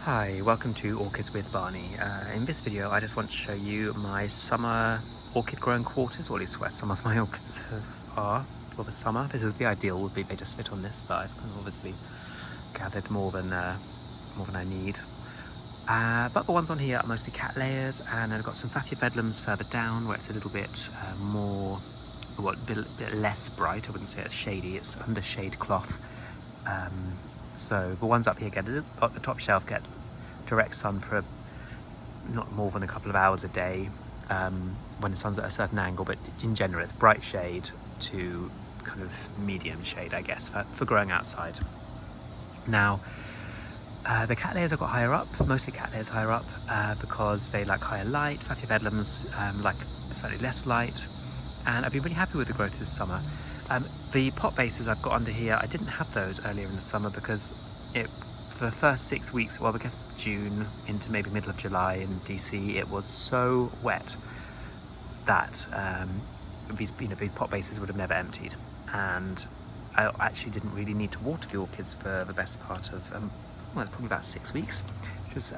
Hi, welcome to Orchids with Barney. In this video I just want to show you my summer orchid growing quarters, or at least where some of my orchids are for the summer. This is the ideal, would be they just fit on this, but I've kind of obviously gathered more than I need. But the ones on here are mostly Cattleyas, and I've got some Bedlams further down where it's a little bit more, bit less bright. I wouldn't say it's shady, it's under shade cloth. So the ones up here get at the top shelf get direct sun for not more than a couple of hours a day when the sun's at a certain angle, but in general it's bright shade to kind of medium shade, I guess, for growing outside. Now the Cattleyas I've got higher up, mostly Cattleyas higher up because they like higher light. Bedlams like slightly less light, and I've been really happy with the growth this summer. The pot bases I've got under here, I didn't have those earlier in the summer because for the first 6 weeks, well, I guess June into maybe middle of July in DC, it was so wet that these pot bases would have never emptied, and I actually didn't really need to water the orchids for the best part of well, probably about 6 weeks, which was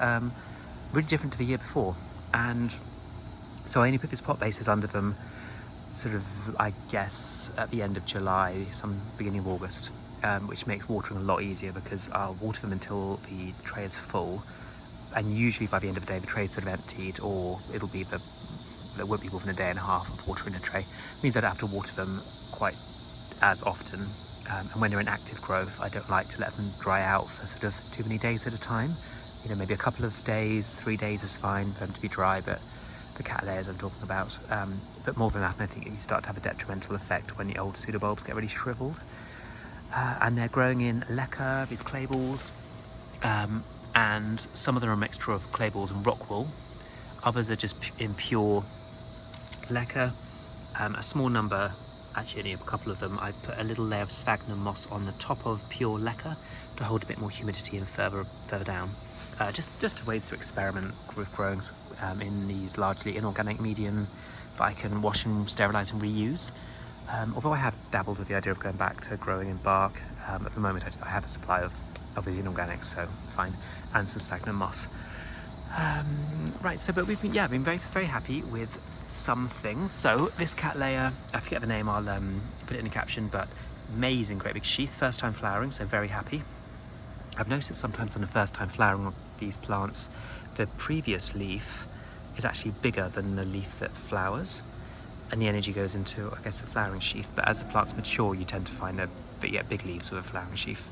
really different to the year before. And so I only put these pot bases under them sort of, I guess, at the end of July, some beginning of August, which makes watering a lot easier because I'll water them until the tray is full, and usually by the end of the day the tray is sort of emptied, or it'll be there won't be more than a day and a half of water in a tray. It means I don't have to water them quite as often, and when they're in active growth I don't like to let them dry out for sort of too many days at a time. You know, maybe a couple of days, 3 days is fine for them to be dry, but the Cattleyas I'm talking about, but more than that, and I think you start to have a detrimental effect when the old pseudobulbs get really shriveled. And they're growing in leca, these clay balls, and some of them are a mixture of clay balls and rock wool. Others are just in pure leca. A small number, actually only a couple of them, I put a little layer of sphagnum moss on the top of pure leca to hold a bit more humidity and further down. Just ways to experiment with growing in these largely inorganic medium that I can wash and sterilise and reuse. Although I have dabbled with the idea of going back to growing in bark, at the moment I have a supply of these inorganics, so fine, and some sphagnum moss. Right, so but we've been very, very happy with some things. So this Cattleya, I forget the name, I'll put it in the caption, but amazing, great big sheath, first time flowering, so very happy. I've noticed sometimes on the first time flowering of these plants, the previous leaf is actually bigger than the leaf that flowers, and the energy goes into, I guess, a flowering sheath. But as the plants mature, you tend to find that you get big leaves with a flowering sheath.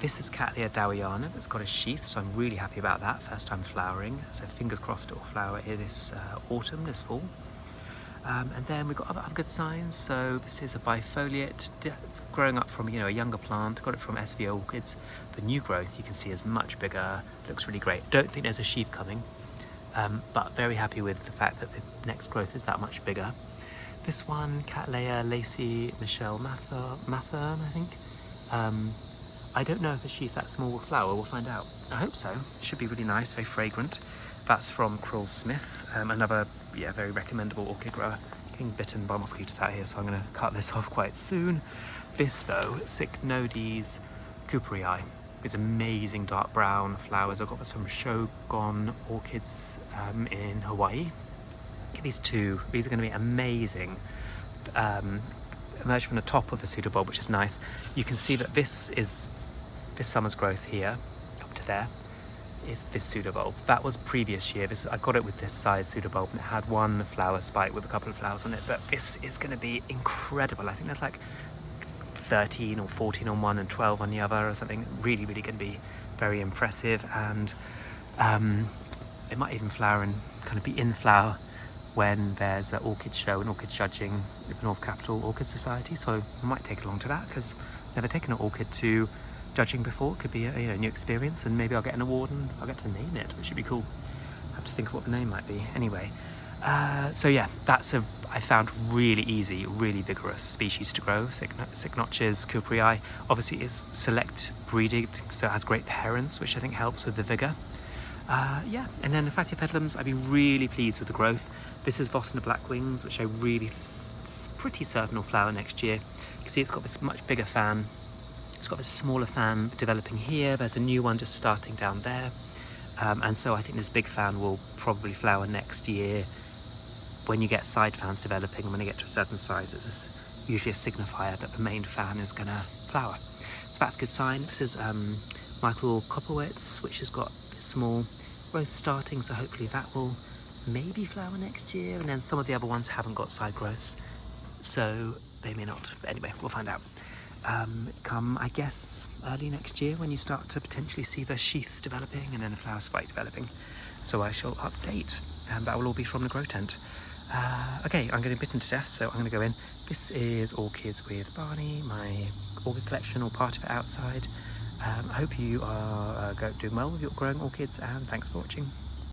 This is Cattleya dowiana that's got a sheath, so I'm really happy about that, first time flowering. So fingers crossed it will flower here this autumn, this fall. And then we've got other good signs. So this is a bifoliate, growing up from a younger plant. Got it from SVO Orchids. The new growth you can see is much bigger, looks really great. Don't think there's a sheath coming, but very happy with the fact that the next growth is that much bigger. This one, Cattleya Lacey Michelle Mathern, I think. I don't know if the sheath that small will flower, we'll find out. I hope so, it should be really nice, very fragrant. That's from Krill Smith, another very recommendable orchid grower. Getting bitten by mosquitoes out here, so I'm going to cut this off quite soon. This though, Cycnodes Cooperii. It's amazing dark brown flowers. I've got some Shogun orchids in Hawaii. Look at these two. These are going to be amazing. Emerge from the top of the pseudobulb, which is nice. You can see that this is this summer's growth here, up to there, is this pseudobulb. That was previous year. I got it with this size pseudobulb, and it had one flower spike with a couple of flowers on it. But this is going to be incredible. I think there's like 13 or 14 on one and 12 on the other or something. Really, really going to be very impressive, and it might even flower and kind of be in flower when there's an orchid show and orchid judging at the North Capital Orchid Society. So I might take along to that because I've never taken an orchid to judging before. It could be a new experience, and maybe I'll get an award and I'll get to name it, which should be cool. I have to think of what the name might be. Anyway, so yeah, I found really easy, really vigorous species to grow. Cycnodes Cooperii. Obviously it's select breeding, so it has great parents, which I think helps with the vigor. And then the Bedlams, I've been really pleased with the growth. This is Vossner Black Wings, which I'm pretty certain will flower next year. You can see it's got this much bigger fan It's got a smaller fan developing here. There's a new one just starting down there. And so I think this big fan will probably flower next year. When you get side fans developing, and when they get to a certain size, it's usually a signifier that the main fan is going to flower. So that's a good sign. This is Michael Copperwitz, which has got small growth starting, so hopefully that will maybe flower next year. And then some of the other ones haven't got side growths, so they may not. But anyway, we'll find out. Come, I guess, early next year when you start to potentially see the sheath developing and then the flower spike developing. So I shall update, and that will all be from the grow tent. Okay, I'm getting bitten to death, so I'm going to go in. This is Orchids with Barney, my orchid collection, or part of it outside. I hope you are doing well with your growing orchids, and thanks for watching.